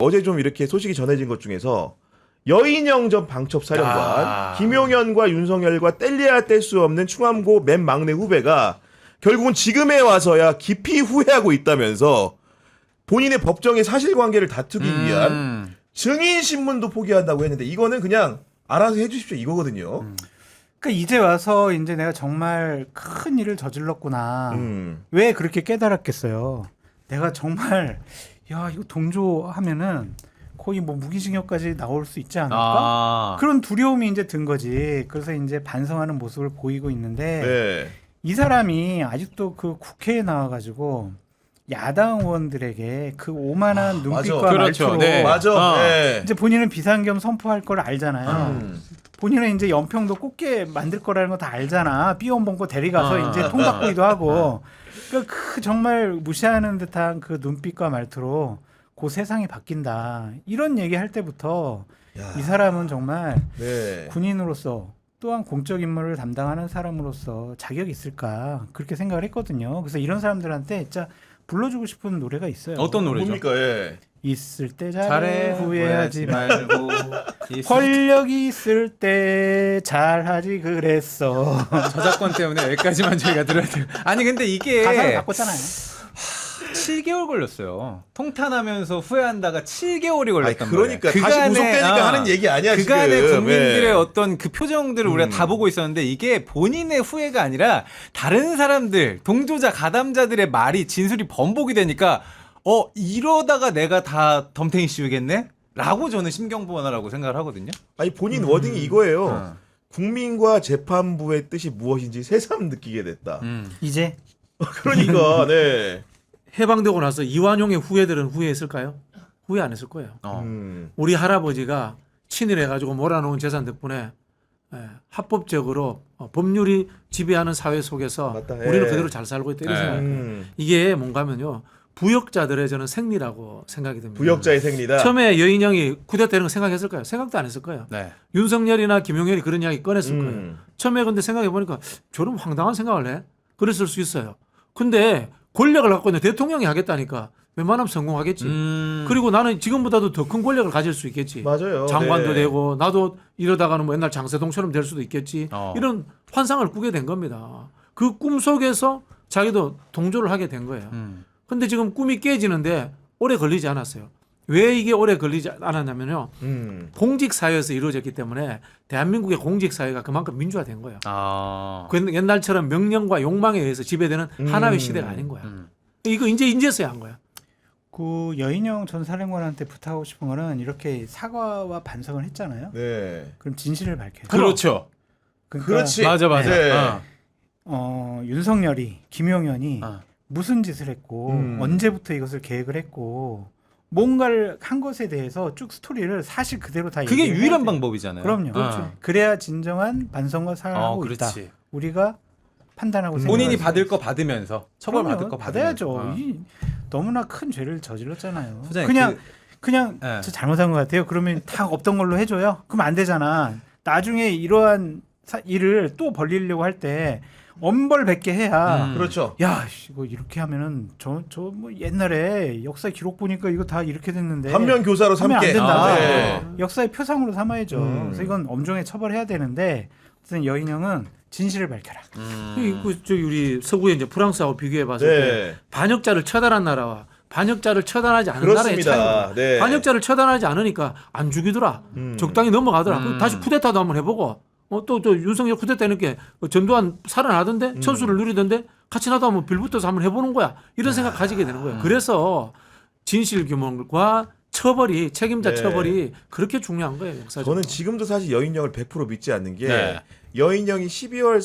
어제 좀 이렇게 소식이 전해진 것 중에서 여인영 전 방첩사령관, 김용현과 윤석열과 뗄래야 뗄 수 없는 충암고 맨 막내 후배가 결국은 지금에 와서야 깊이 후회하고 있다면서 본인의 법정의 사실관계를 다투기 위한 증인 신문도 포기한다고 했는데 이거는 그냥 알아서 해주십시오 이거거든요. 그러니까 이제 와서 이제 내가 정말 큰 일을 저질렀구나. 왜 그렇게 깨달았겠어요? 내가 정말 야 이거 동조하면은 거의 뭐 무기징역까지 나올 수 있지 않을까? 그런 두려움이 이제 든 거지. 그래서 이제 반성하는 모습을 보이고 있는데 네. 이 사람이 아직도 그 국회에 나와가지고 야당 의원들에게 그 오만한 눈빛과 맞아. 말투로 네. 맞아. 네. 이제 본인은 비상겸 선포할 걸 알잖아요. 본인은 이제 연평도 꼽게 만들 거라는 거 다 알잖아. 삐용봉고 데리가서 이제 통닭구이도 하고. 그러니까 그 정말 무시하는 듯한 그 눈빛과 말투로 그 세상이 바뀐다. 이런 얘기할 때부터 이 사람은 정말 네. 군인으로서 또한 공적 임무를 담당하는 사람으로서 자격이 있을까 그렇게 생각을 했거든요. 그래서 이런 사람들한테 진짜 불러주고 싶은 노래가 있어요. 어떤 노래죠? 뭡니까? 예. 있을 때 잘해 잘해 후회하지 말고 권력이 있을 때 잘하지 그랬어. 저작권 때문에 여기까지만 저희가 들어야 돼요. 아니 근데 이게 가사를 바꿨잖아요. 7개월 걸렸어요. 통탄하면서 후회한다가 7개월이 걸렸단 그러니까 말이에요. 다시 구속되니까 하는 얘기 아니야 그간의 지금. 국민들의 네. 어떤 그 표정들을 우리가 다 보고 있었는데 이게 본인의 후회가 아니라 다른 사람들, 동조자, 가담자들의 말이 진술이 번복이 되니까 이러다가 내가 다 덤탱이 씌우겠네? 라고 저는 심경보완하라고 생각을 하거든요. 아니 본인 워딩이 이거예요. 국민과 재판부의 뜻이 무엇인지 새삼 느끼게 됐다. 이제 그러니까 네. 해방되고 나서 이완용의 후예들은 후회했을까요? 후회 안 했을 거예요. 우리 할아버지가 친일해가지고 몰아놓은 재산 덕분에 합법적으로 법률이 지배하는 사회 속에서 맞다. 우리는 예. 그대로 잘 살고 있다 이런 생각해요. 이게 뭔가면요. 부역자들의 저는 생리라고 생각이 듭니다. 부역자의 생리다. 처음에 여인영이 쿠데타는 거 생각했을까요? 생각도 안 했을 거예요. 네. 윤석열이나 김용현이 그런 이야기 꺼냈을 거예요. 처음에 근데 생각해보니까 저런 황당한 생각을 해? 그랬을 수 있어요. 근데 권력을 갖고 있는 대통령이 하겠다니까 웬만하면 성공하겠지. 그리고 나는 지금보다도 더 큰 권력을 가질 수 있겠지. 맞아요. 장관도 네. 되고 나도 이러다가는 뭐 옛날 장세동처럼 될 수도 있겠지. 이런 환상을 꾸게 된 겁니다. 그 꿈 속에서 자기도 동조를 하게 된 거예요. 근데 지금 꿈이 깨지는데 오래 걸리지 않았어요. 왜 이게 오래 걸리지 않았냐면요. 공직사회에서 이루어졌기 때문에 대한민국의 공직사회가 그만큼 민주화된 거예요. 그 옛날처럼 명령과 욕망에 의해서 지배되는 하나의 시대가 아닌 거야. 이거 이제서야 한 거야. 그 여인영 전 사령관한테 부탁하고 싶은 거는 이렇게 사과와 반성을 했잖아요. 네. 그럼 진실을 밝혀요. 그렇죠. 그러니까 그렇지. 맞아. 네. 윤석열이 김용현이 무슨 짓을 했고 언제부터 이것을 계획을 했고 뭔가를 한 것에 대해서 쭉 스토리를 사실 그대로 다 그게 얘기해야 유일한 돼요. 방법이잖아요. 그럼요. 그래야 진정한 반성과 사과를 하고 있다. 그렇지. 우리가 판단하고 본인이 생각하고 받을 거 받으면서 처벌 그럼요. 받을 거 받아야죠. 받으면서. 너무나 큰 죄를 저질렀잖아요. 소장님, 그냥 네. 저 잘못한 것 같아요. 그러면 다 없던 걸로 해줘요. 그럼 안 되잖아. 나중에 이러한 일을 또 벌리려고 할 때 엄벌100개 해야 그렇죠. 야 이거 이렇게 하면은 저 뭐 옛날에 역사 기록 보니까 이거 다 이렇게 됐는데 반면 교사로 하면 안 삼게. 된다. 네. 역사의 표상으로 삼아야죠. 그래서 이건 엄중하게 처벌해야 되는데 어쨌든 여인영은 진실을 밝혀라. 우리 서구에 이제 프랑스하고 비교해 봤을 네. 때 반역자를 처단한 나라와 반역자를 처단하지 않은 나라의 그렇습니다. 차이가 네. 반역자를 처단하지 않으니까 안 죽이더라. 적당히 넘어가더라. 그럼 다시 쿠데타도 한번 해보고 또 윤석열 쿠데타 이렇게 전두환 살아나던데 천수를 누리던데 같이 나도 한번 빌붙어서 한번 해보는 거야. 이런 생각 가지게 되는 거예요. 그래서 진실 규명과 처벌이 책임자 네. 처벌이 그렇게 중요한 거예요. 역사적으로. 저는 지금도 사실 여인영을 100% 믿지 않는 게 네. 여인영이 12월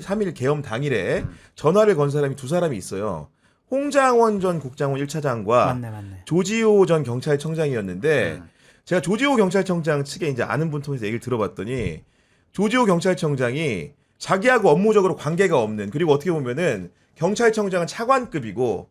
3일 계엄 당일에 전화를 건 사람이 두 사람이 있어요. 홍장원 전 국장원 1차장과 맞네. 조지호 전 경찰청장이었는데 제가 조지호 경찰청장 측에 이제 아는 분 통해서 얘기를 들어봤더니 조지호 경찰청장이 자기하고 업무적으로 관계가 없는 그리고 어떻게 보면은 경찰청장은 차관급이고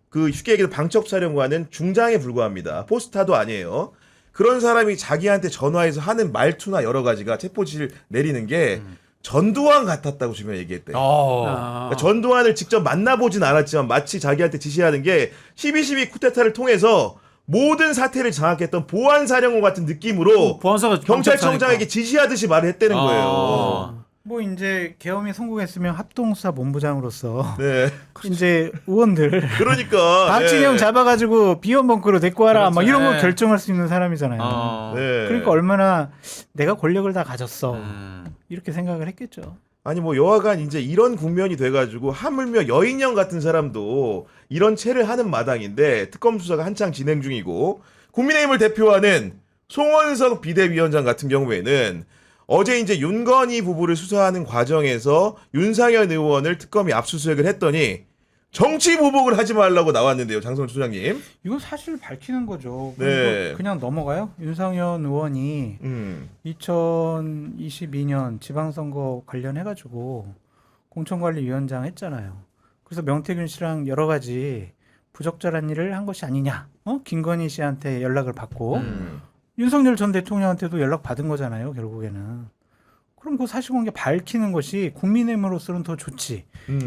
그 쉽게 얘기해서 방첩사령관은 중장에 불과합니다. 포스타도 아니에요. 그런 사람이 자기한테 전화해서 하는 말투나 여러 가지가 체포 지시를 내리는 게 전두환 같았다고 주변에 얘기했대요. 그러니까 전두환을 직접 만나보진 않았지만 마치 자기한테 지시하는 게 12.12 쿠데타를 통해서 모든 사태를 장악했던 보안사령관 같은 느낌으로 보안사가 경찰청장에게 지시하듯이 말을 했다는 거예요. 뭐 이제 계엄이 성공했으면 합동수사 본부장으로서 네. 이제 의원들 그러니까 박진영 네. 잡아가지고 비원 벙커로 데리고 와라 막 그렇죠. 이런 거 네. 결정할 수 있는 사람이잖아요. 네. 그러니까 얼마나 내가 권력을 다 가졌어 이렇게 생각을 했겠죠. 아니 뭐 여하간 이제 이런 국면이 돼가지고 하물며 여인형 같은 사람도 이런 채를 하는 마당인데 특검 수사가 한창 진행 중이고 국민의힘을 대표하는 송원석 비대위원장 같은 경우에는 어제 이제 윤건희 부부를 수사하는 과정에서 윤상현 의원을 특검이 압수수색을 했더니 정치 보복을 하지 말라고 나왔는데요, 장성철 소장님. 이건 사실 밝히는 거죠. 네. 그냥 넘어가요? 윤상현 의원이 2022년 지방선거 관련해가지고 공천관리위원장 했잖아요. 그래서 명태균 씨랑 여러 가지 부적절한 일을 한 것이 아니냐. 김건희 씨한테 연락을 받고 윤석열 전 대통령한테도 연락 받은 거잖아요. 결국에는. 그럼 그 사실관계 밝히는 것이 국민의힘으로서는 더 좋지.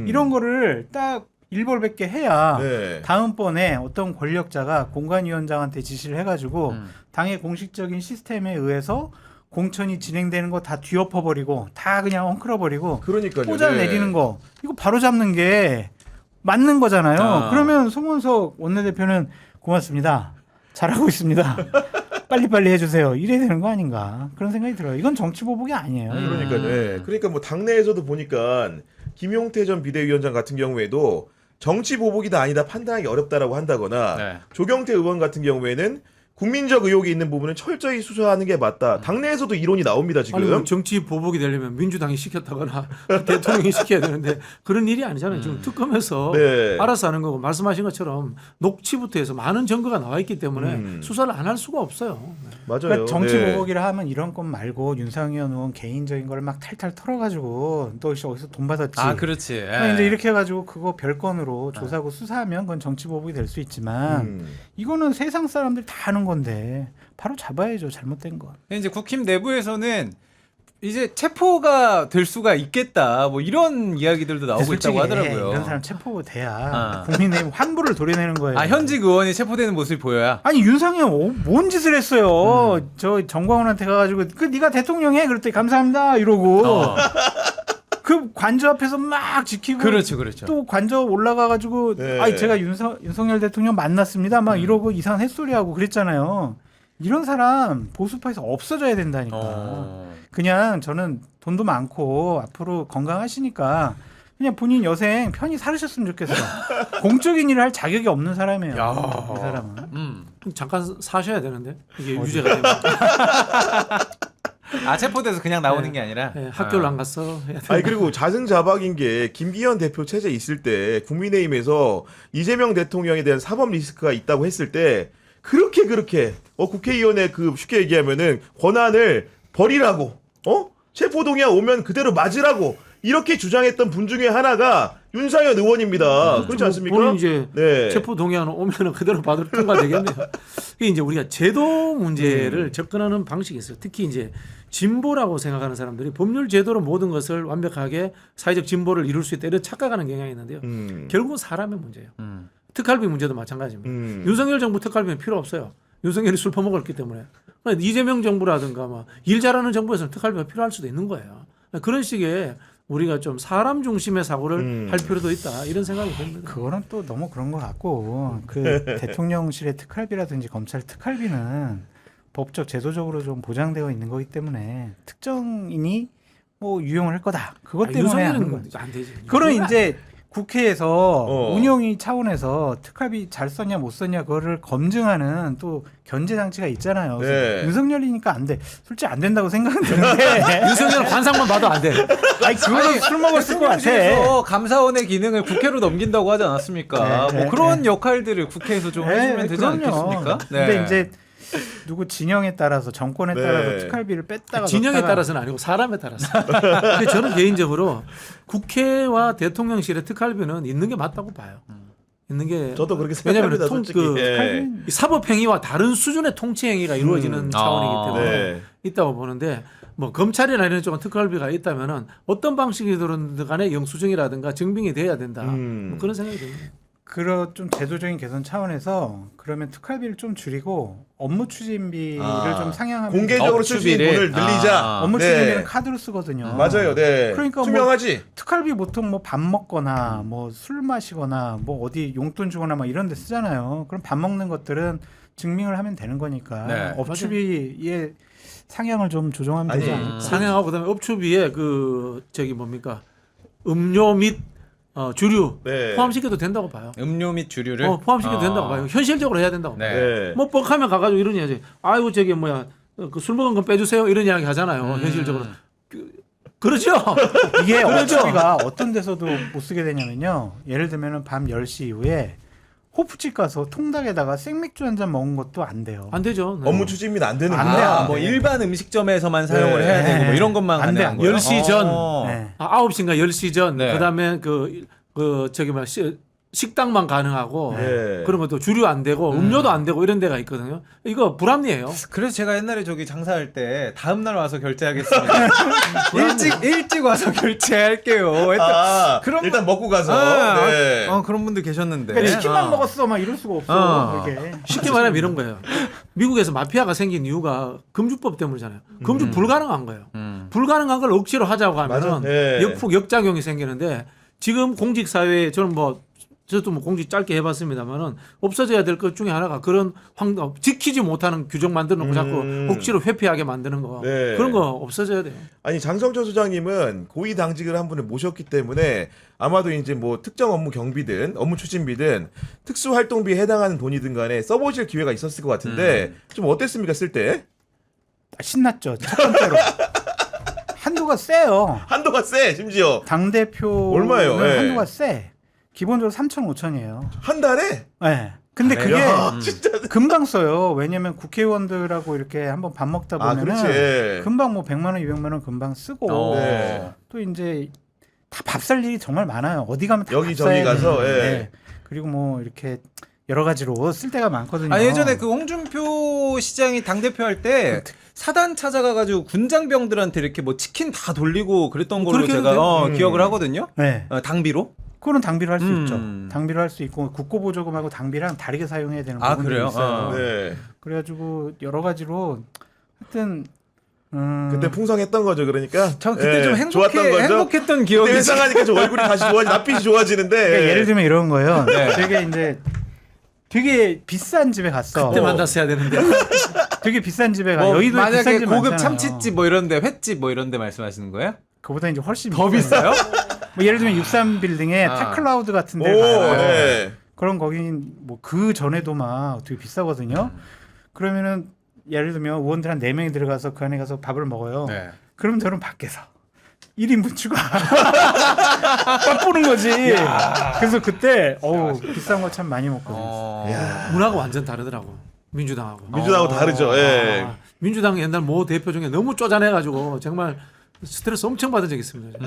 이런 거를 딱 일벌백계 해야 네. 다음번에 어떤 권력자가 공관위원장한테 지시를 해가지고 당의 공식적인 시스템에 의해서 공천이 진행되는 거 다 뒤엎어버리고 다 그냥 엉클어버리고 그러니까요. 꽂아 네. 내리는 거 이거 바로 잡는 게 맞는 거잖아요. 아. 그러면 송원석 원내대표는 고맙습니다. 잘하고 있습니다. 빨리빨리 해주세요. 이래야 되는 거 아닌가 그런 생각이 들어요. 이건 정치 보복이 아니에요. 그러니까요. 네. 그러니까 뭐 당내에서도 보니까 김용태 전 비대위원장 같은 경우에도 정치 보복이다 아니다 판단하기 어렵다라고 한다거나 네. 조경태 의원 같은 경우에는 국민적 의혹이 있는 부분은 철저히 수사하는 게 맞다. 당내에서도 이론이 나옵니다 지금. 아니, 뭐 정치 보복이 되려면 민주당이 시켰다거나 대통령이 시켜야 되는데 그런 일이 아니잖아요. 지금 특검에서 네. 알아서 하는 거고 말씀하신 것처럼 녹취부터 해서 많은 증거가 나와 있기 때문에 수사를 안 할 수가 없어요. 맞아요. 그러니까 정치 네. 보복이라 하면 이런 건 말고 윤상현 의원 개인적인 걸 막 탈탈 털어가지고 너 어디서 돈 받았지. 아, 그렇지. 그러니까 이제 이렇게 해가지고 그거 별건으로 조사하고 수사하면 그건 정치 보복이 될 수 있지만 이거는 세상 사람들 다 아는 건데 바로 잡아야죠. 잘못된 건. 근데 이제 국힘 내부에서는 이제 체포가 될 수가 있겠다. 뭐 이런 이야기들도 나오고 솔직히 있다고 하더라고요. 이런 사람 체포돼야 국민의힘 환부를 도려내는 거예요. 아, 현직 의원이 체포되는 모습이 보여야. 아니 윤상현 뭔 짓을 했어요. 저 정광훈한테 가가지고 그 네가 대통령 해 그랬더니 감사합니다 이러고 그 관저 앞에서 막 지키고 그렇죠, 그렇죠. 또 관저 올라가가지고 네. 아니 제가 윤석열 대통령 만났습니다 막 이러고 이상한 햇소리하고 그랬잖아요. 이런 사람 보수파에서 없어져야 된다니까. 그냥 저는 돈도 많고 앞으로 건강하시니까 그냥 본인 여생 편히 살으셨으면 좋겠어. 공적인 일을 할 자격이 없는 사람이에요. 이 사람은. 잠깐 사셔야 되는데 이게 유죄가 되면 아, 체포돼서 그냥 나오는 게 아니라 네, 학교를 안 갔어. 아니 그리고 자승자박인 게 김기현 대표 체제 있을 때 국민의힘에서 이재명 대통령에 대한 사법 리스크가 있다고 했을 때 그렇게 국회의원의 그 쉽게 얘기하면은 권한을 버리라고 체포동의안 오면 그대로 맞으라고 이렇게 주장했던 분 중에 하나가 윤상현 의원입니다. 그렇지 않습니까? 본인 이제 네. 체포 동의안 오면은 그대로 받을 통과 되겠네요. 이게 이제 우리가 제도 문제를 접근하는 방식이 있어요. 특히 이제 진보라고 생각하는 사람들이 법률 제도로 모든 것을 완벽하게 사회적 진보를 이룰 수 있다 이런 착각하는 경향이 있는데요. 결국은 사람의 문제예요. 특활비 문제도 마찬가지입니다. 윤석열 정부 특활비는 필요 없어요. 윤석열이 술 퍼먹었기 때문에. 이재명 정부라든가 막 일 잘하는 정부에서는 특활비가 필요할 수도 있는 거예요. 그런 식의 우리가 좀 사람 중심의 사고를 할 필요도 있다 이런 생각이 듭니다. 그거는 또 너무 그런 것 같고 그 대통령실의 특활비라든지 검찰 특활비는 법적 제도적으로 좀 보장되어 있는 거기 때문에 특정인이 뭐 유용을 할 거다. 그것 때문에 하는 거예요. 안 되지. 그거는 이제 국회에서 어. 운영위 차원에서 특활비 잘 썼냐 못 썼냐 그거를 검증하는 또 견제 장치가 있잖아요. 네. 윤석열이니까 안 돼. 솔직히 안 된다고 생각은 드는데. 윤석열 관상만 봐도 안 돼. 아니 그거는 술 먹었을 것 같아. 대통령실에서 감사원의 기능을 국회로 넘긴다고 하지 않았습니까? 네, 뭐 네, 그런 역할들을 국회에서 좀 해주면 되지 그럼요. 않겠습니까? 근데 이제 누구 진영에 따라서 정권에 네. 따라서 특활비를 뺐다가 진영에 넣다가 따라서는 아니고 사람에 따라서. 근데 저는 개인적으로 국회와 대통령실의 특활비는 있는 게 맞다고 봐요. 있는 게 저도 그렇게 왜냐하면 생각합니다. 솔직히. 예. 이 사법 행위와 다른 수준의 통치 행위가 이루어지는 차원이기 때문에 네. 있다고 보는데 뭐 검찰이나 이런 쪽은 특활비가 있다면은 어떤 방식이든 간에 영수증이라든가 증빙이 돼야 된다. 뭐 그런 생각이 듭니다. 그런 좀 제도적인 개선 차원에서 그러면 특활비를 좀 줄이고 업무 추진비를 좀 상향하면 공개적으로 쓸 수 있는 업추비를. 돈을 늘리자. 업무 네. 추진비는 카드로 쓰거든요. 맞아요. 네. 그러니까 투명하지. 특활비 보통 뭐 밥 먹거나 뭐 술 마시거나 뭐 어디 용돈 주거나 막 이런 데 쓰잖아요. 그럼 밥 먹는 것들은 증명을 하면 되는 거니까 네. 업추비의 상향을 좀 조정하면 되지 아니, 않을까. 상향하고 그다음에 업추비에 그 저기 뭡니까 음료 및 주류 네. 포함시켜도 된다고 봐요. 음료 및 주류를 포함시켜도 된다고 봐요. 현실적으로 해야 된다고. 네. 네. 뭐 뻑하면 가가지고 이런 이야기. 아이고 저기 뭐야 그 술 먹은 건 빼주세요 이런 이야기 하잖아요. 현실적으로. 그렇죠. 이게 업추비가 어떤 데서도 못 쓰게 되냐면요. 예를 들면은 밤 10시 이후에 호프집 가서 통닭에다가 생맥주 한 잔 먹은 것도 안 돼요. 안 되죠. 네. 업무 추진비는 안 되는 안 거야. 돼, 안 뭐 돼. 일반 음식점에서만 사용을 네. 해야 되고 뭐 네. 이런 것만 안 돼, 가능한 안 거예요. 10시 전. 네. 9시인가 10시 전 네. 그다음에 그 저기 뭐 식당만 가능하고 네. 그러면 또 주류 안 되고 음료도 안 되고 이런 데가 있거든요. 이거 불합리해요. 그래서 제가 옛날에 저기 장사할 때 다음 날 와서 결제하겠습니다. 일찍 와서 결제할게요. 그럼 일단 먹고 가서. 아, 네. 그런 분들 계셨는데. 그러니까 치킨만 먹었어 막 이럴 수가 없어. 이게. 쉽게 말하면 이런 거예요. 미국에서 마피아가 생긴 이유가 금주법 때문이잖아요. 금주 불가능한 거예요. 불가능한 걸 억지로 하자고 맞아. 하면 네. 역작용이 생기는데 지금 공직 사회에 저는 저도 뭐 공직 짧게 해봤습니다만은 없어져야 될 것 중에 하나가 그런 지키지 못하는 규정 만드는 거 자꾸 억지로 회피하게 만드는 거 네. 그런 거 없어져야 돼요. 아니 장성철 소장님은 고위 당직을 한 분을 모셨기 때문에 아마도 이제 뭐 특정 업무 경비든 업무 추진비든 특수 활동비에 해당하는 돈이든 간에 써보실 기회가 있었을 것 같은데 좀 어땠습니까 쓸 때? 신났죠. 첫 번째로. 한도가 세요. 한도가 세 심지어 당 대표 얼마예요? 네. 한도가 세. 기본적으로 3,500이에요. 한 달에? 네. 근데 그게 야, 진짜. 금방 써요. 왜냐면 국회의원들하고 이렇게 한번 밥 먹다 아 보면은 그렇지. 금방 뭐 100만 원, 200만 원 금방 쓰고 네. 또 이제 다 밥 살 일이 정말 많아요. 어디 가면 다 여기 밥 사야 저기 가서, 되는데. 예. 네. 그리고 뭐 이렇게 여러 가지로 쓸 데가 많거든요. 예전에 그 홍준표 시장이 당 대표 할 때 사단 찾아가가지고 군장병들한테 이렇게 뭐 치킨 다 돌리고 그랬던 걸로 그렇게 제가 해도 기억을 하거든요. 네. 당비로. 그거는 당비를 할 수 있죠. 음. 당비를 할 수 있고 국고보조금하고 당비랑 다르게 사용해야 되는 아, 부분들이 그래요? 있어요. 네. 그래가지고 여러 가지로 하여튼 그때 풍성했던 거죠. 그러니까. 저 그때 예, 좀 좋았던 거죠. 행복했던 기억이 그때 회상하니까 좀 얼굴이 다시 좋아지, 낯빛이 좋아지는데. 그러니까 예를 들면 이런 거예요. 네. 되게 이제 되게 비싼 집에 갔어. 그때 만났어야 되는데 되게 비싼 집에 가. 뭐 여의도에 비싼 만약에 집 고급 많잖아요. 참치집 뭐 이런데 횟집 뭐 이런데 말씀하시는 거예요? 그보다 이제 훨씬 더 비싸요? 뭐 예를 들면 63 빌딩에 아. 타클라우드 같은 데 오, 가요. 네. 그럼 거긴 뭐 그 전에도 막 되게 비싸거든요. 그러면은 예를 들면 의원들 한 4명이 들어가서 그 안에 가서 밥을 먹어요. 네. 그럼 저는 밖에서 1인분 추가 밥 보는 거지. 그래서 그때 비싼 거 참 많이 먹거든요. 야. 문화가 완전 다르더라고 민주당하고. 민주당하고 다르죠. 예. 민주당 옛날 모 대표 중에 너무 쪼잔해가지고 정말 스트레스 엄청 받은 적이 있습니다.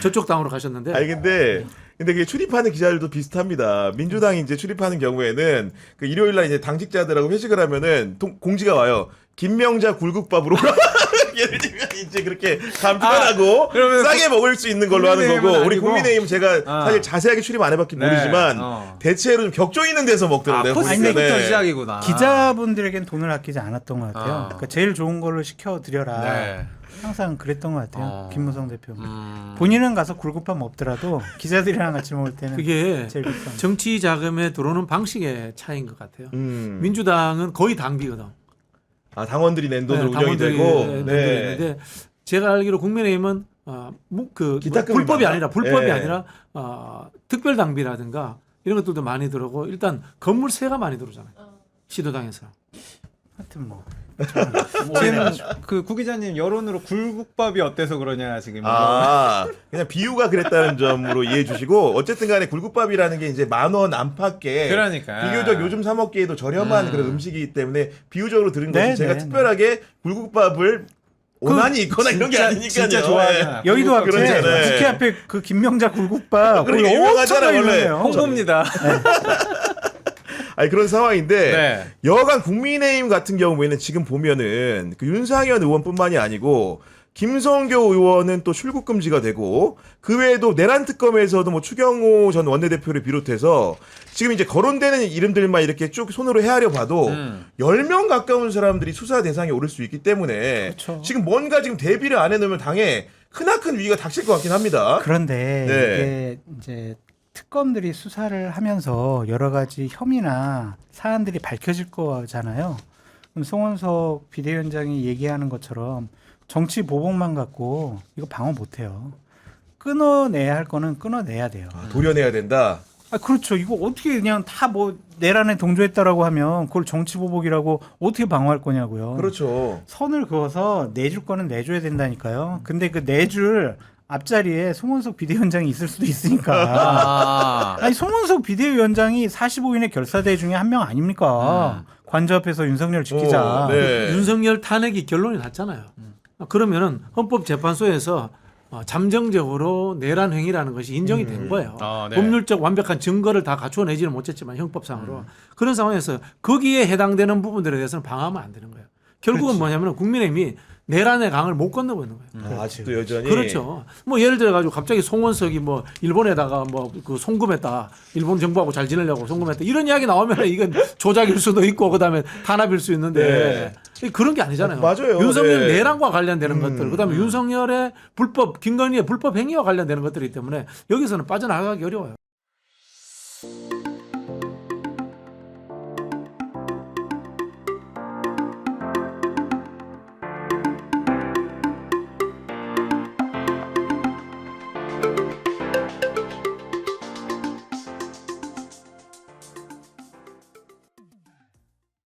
저쪽 당으로 가셨는데 아니 근데 그게 출입하는 기자들도 비슷합니다. 민주당이 이제 출입하는 경우에는 그 일요일 날 이제 당직자들하고 회식을 하면은 공지가 와요. 김명자 굴국밥으로 예를 들면 이제 그렇게 간편하고 그러면 싸게 먹을 수 있는 걸로 하는 거고 국민의힘은 우리 아니고? 국민의힘 제가 사실 자세하게 출입 안 해봤긴 네. 모르지만 어. 대체로 좀 격조 있는 데서 먹더라고요. 포스부터 보니까. 네. 시작이구나. 기자분들에겐 돈을 아끼지 않았던 것 같아요. 그러니까 제일 좋은 걸로 시켜드려라. 네. 항상 그랬던 것 같아요. 김무성 대표. 본인은 가서 굴국밥 먹더라도 기자들이랑 같이 먹을 때는 그게 제일 비싼. 정치 자금에 들어오는 방식의 차이인 것 같아요. 민주당은 거의 당비거든. 아 당원들이 낸 돈으로 운영이 당원들이 되고. 낸 네. 돈이 있는데 제가 알기로 국민의힘은 기탁금이 불법이 많아. 불법이 예. 아니라 특별 당비라든가 이런 것들도 많이 들어오고 일단 건물세가 많이 들어오잖아요. 시도당에서. 하여튼 뭐. 지금 그 기자님 여론으로 굴국밥이 어때서 그러냐 지금. 아 그냥 비유가 그랬다는 점으로 이해해 주시고 어쨌든 간에 굴국밥이라는 게 이제 10,000원 안팎의 그러니까. 비교적 요즘 사 먹기에도 저렴한 그런 음식이기 때문에 비유적으로 들은 네, 거지 제가 네, 특별하게 굴국밥을 원한이 있거나 이런 게 아니니까요. 진짜 좋아하잖아. 여의도 앞에 그러잖아요. 국회 앞에 그 김명자 굴국밥 그렇게 거기 유명하잖아, 엄청 원래. 유명해요. 홍보입니다. 아니 그런 상황인데 네. 여간 국민의힘 같은 경우에는 지금 보면은 그 윤상현 의원뿐만이 아니고 김성교 의원은 또 출국 금지가 되고 그 외에도 내란 특검에서도 뭐 추경호 전 원내대표를 비롯해서 지금 이제 거론되는 이름들만 이렇게 쭉 손으로 헤아려 봐도 10명 가까운 사람들이 수사 대상에 오를 수 있기 때문에 그렇죠. 지금 뭔가 지금 대비를 안 해놓으면 당에 크나큰 위기가 닥칠 것 같긴 합니다. 그런데 네. 이게 이제 특검들이 수사를 하면서 여러 가지 혐의나 사안들이 밝혀질 거잖아요. 그럼 송원석 비대위원장이 얘기하는 것처럼 정치 보복만 갖고 이거 방어 못해요. 끊어내야 할 거는 끊어내야 돼요. 도려내야 된다. 아 그렇죠. 이거 어떻게 그냥 다 뭐 내란에 동조했다라고 하면 그걸 정치 보복이라고 어떻게 방어할 거냐고요. 그렇죠. 선을 그어서 내줄 거는 내줘야 된다니까요. 근데 그 내줄 앞자리에 송원석 비대위원장이 있을 수도 있으니까. 아니 송원석 비대위원장이 45인의 결사대 중에 한 명 아닙니까? 관저 앞에서 윤석열 지키자. 네. 윤석열 탄핵이 결론이 났잖아요. 그러면은 헌법재판소에서 잠정적으로 내란 행위라는 것이 인정이 된 거예요. 네. 법률적 완벽한 증거를 다 갖춰내지는 못했지만 형법상으로 그런 상황에서 거기에 해당되는 부분들에 대해서는 방어하면 안 되는 거예요. 결국은 뭐냐면 국민의힘이 내란의 강을 못 건너고 있는 거예요. 아직도 여전히. 그렇죠. 뭐 예를 들어 가지고 갑자기 송원석이 뭐 일본에다가 뭐 그 송금했다. 일본 정부하고 잘 지내려고 송금했다. 이런 이야기 나오면 이건 조작일 수도 있고 그다음에 탄압일 수 있는데 그런 게 아니잖아요. 맞아요. 윤석열 네. 내란과 관련되는 것들, 그다음에 윤석열의 불법 김건희의 불법 행위와 관련되는 것들이기 때문에 여기서는 빠져나가기 어려워요.